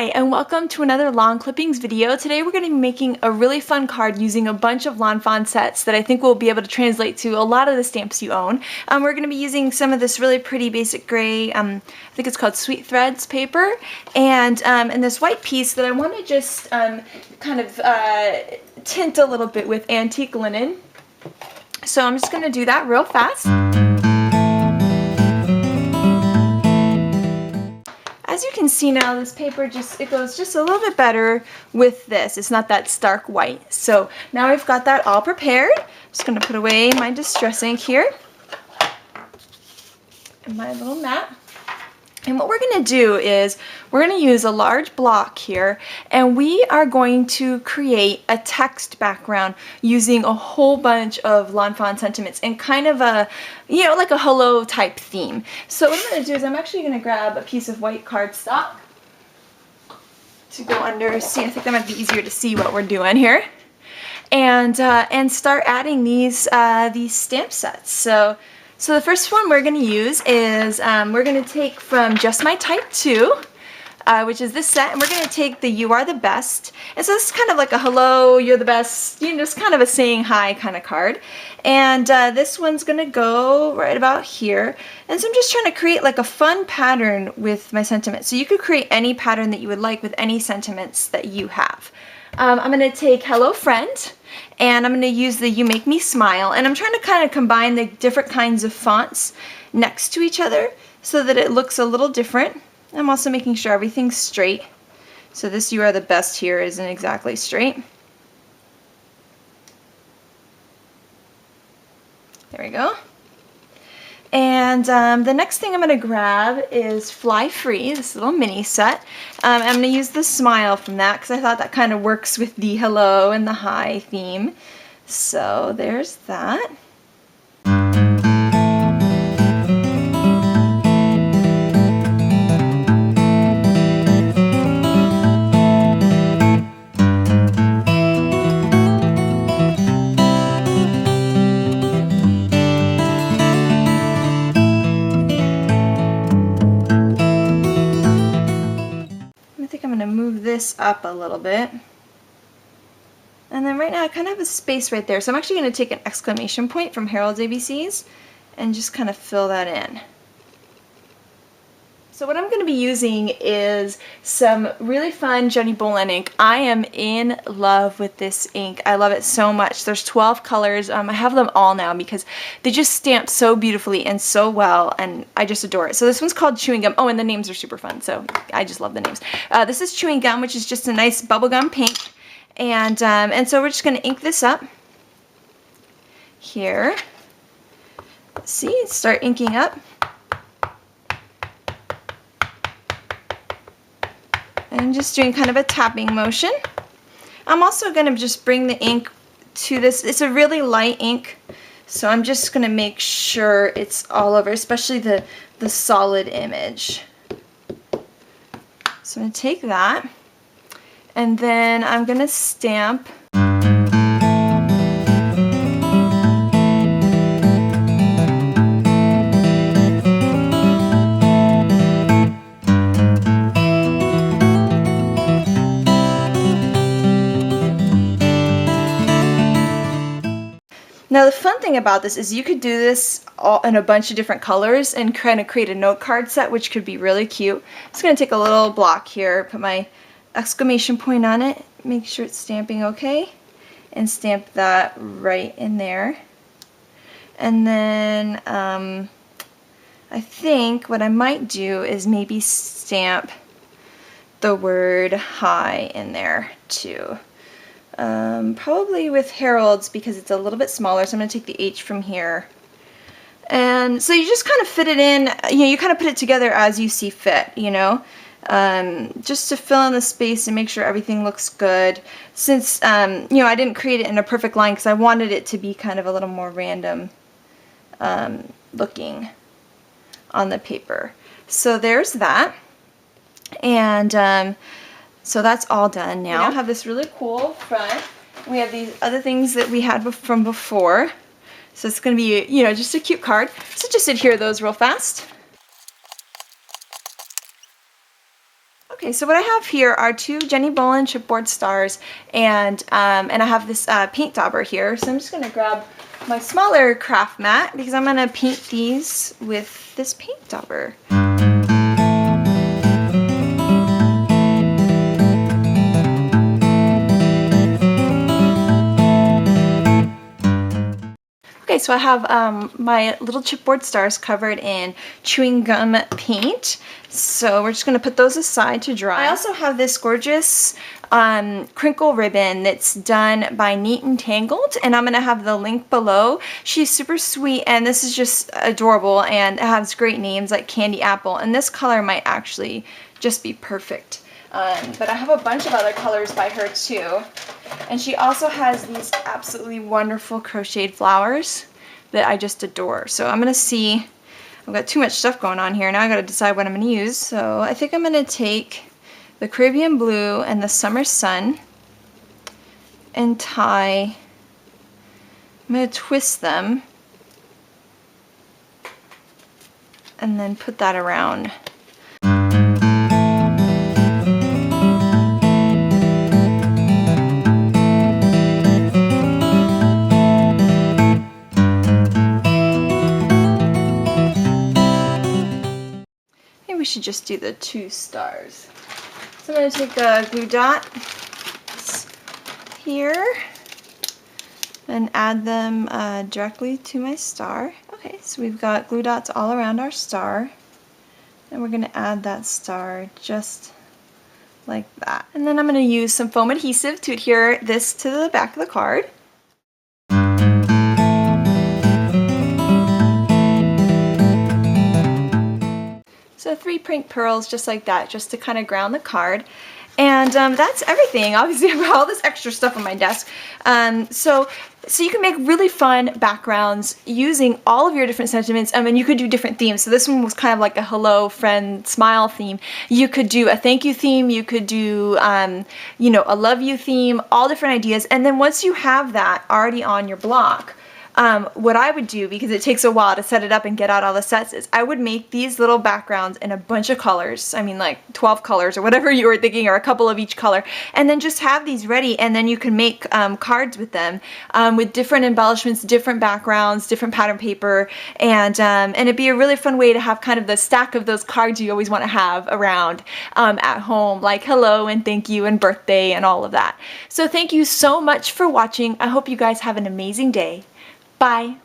Hi, and welcome to another lawn clippings video. Today we're going to be making a really fun card using a bunch of Lawn Fawn sets that I think will be able to translate to a lot of the stamps you own. We're going to be using some of this really pretty basic gray, I think it's called Sweet Threads paper, and this white piece that I want to just tint a little bit with antique linen. So I'm just going to do that real fast. As you can see now, this paper it goes just a little bit better with this. It's not that stark white. So now I've got that all prepared. I'm just going to put away my distress ink here and my little mat. And what we're going to do is we're going to use a large block here, and we are going to create a text background using a whole bunch of Lawn Fawn sentiments and kind of a, like a hello type theme. So what I'm going to do is I'm actually going to grab a piece of white cardstock to go under. See, I think that might be easier to see what we're doing here, and start adding these stamp sets. So the first one we're going to use is, we're going to take from Just My Type 2, which is this set, and we're going to take the You Are the Best. And so this is kind of like a hello, you're the best, just kind of a saying hi kind of card. And this one's going to go right about here. And so I'm just trying to create like a fun pattern with my sentiments. So you could create any pattern that you would like with any sentiments that you have. I'm going to take Hello Friend, and I'm going to use the You Make Me Smile, and I'm trying to kind of combine the different kinds of fonts next to each other so that it looks a little different. I'm also making sure everything's straight. So this You Are the Best here isn't exactly straight. There we go. And the next thing I'm going to grab is Fly Free, this little mini set. I'm going to use the smile from that because I thought that kind of works with the hello and the hi theme. So there's that. Move this up a little bit, and then right now I kind of have a space right there, so I'm actually going to take an exclamation point from Harold's ABCs and just kind of fill that in. So what I'm going to be using is some really fun Jenny Bolin ink. I am in love with this ink. I love it so much. There's 12 colors. I have them all now because they just stamp so beautifully and so well, and I just adore it. So this one's called Chewing Gum. Oh, and the names are super fun, so I just love the names. This is Chewing Gum, which is just a nice bubblegum pink, and so we're just going to ink this up here. See, start inking up. I'm just doing kind of a tapping motion. I'm also going to just bring the ink to this. It's a really light ink, so I'm just going to make sure it's all over, especially the solid image. So I'm going to take that, and then I'm going to stamp. Now the fun thing about this is you could do this all in a bunch of different colors and kind of create a note card set, which could be really cute. I'm just going to take a little block here, put my exclamation point on it, make sure it's stamping okay, and stamp that right in there. And then I think what I might do is maybe stamp the word hi in there too. Probably with Harold's because it's a little bit smaller, so I'm going to take the H from here. And so you just kind of fit it in, you kind of put it together as you see fit, just to fill in the space and make sure everything looks good. Since, I didn't create it in a perfect line because I wanted it to be kind of a little more random looking on the paper. So there's that. And so that's all done now. We now have this really cool front. We have these other things that we had from before. So it's going to be, just a cute card. So just adhere those real fast. Okay, so what I have here are 2 Jenny Bolin chipboard stars, and I have this paint dauber here. So I'm just gonna grab my smaller craft mat because I'm gonna paint these with this paint dauber. Okay, so I have my little chipboard stars covered in chewing gum paint. So we're just going to put those aside to dry. I also have this gorgeous crinkle ribbon that's done by Neat and Tangled, and I'm going to have the link below. She's super sweet, and this is just adorable, and it has great names like Candy Apple, and this color might actually just be perfect. But I have a bunch of other colors by her too. And she also has these absolutely wonderful crocheted flowers that I just adore. So I'm going to see, I've got too much stuff going on here. Now I got to decide what I'm going to use. So I think I'm going to take the Caribbean Blue and the Summer Sun and tie, I'm going to twist them and then put that around. We should just do the 2 stars. So I'm going to take a glue dot here and add them directly to my star. Okay, so we've got glue dots all around our star, and we're going to add that star just like that. And then I'm going to use some foam adhesive to adhere this to the back of the card. So 3 pink pearls just like that, just to kind of ground the card. And that's everything. Obviously I've got all this extra stuff on my desk. So you can make really fun backgrounds using all of your different sentiments. I mean, you could do different themes. So this one was kind of like a hello, friend, smile theme. You could do a thank you theme. You could do, you know, a love you theme, all different ideas. And then once you have that already on your block, what I would do, because it takes a while to set it up and get out all the sets, is I would make these little backgrounds in a bunch of colors. I mean, like 12 colors or whatever you were thinking, or a couple of each color, and then just have these ready, and then you can make cards with them with different embellishments, different backgrounds, different pattern paper, and it'd be a really fun way to have kind of the stack of those cards you always want to have around at home, like hello and thank you and birthday and all of that. So thank you so much for watching. I hope you guys have an amazing day. Bye.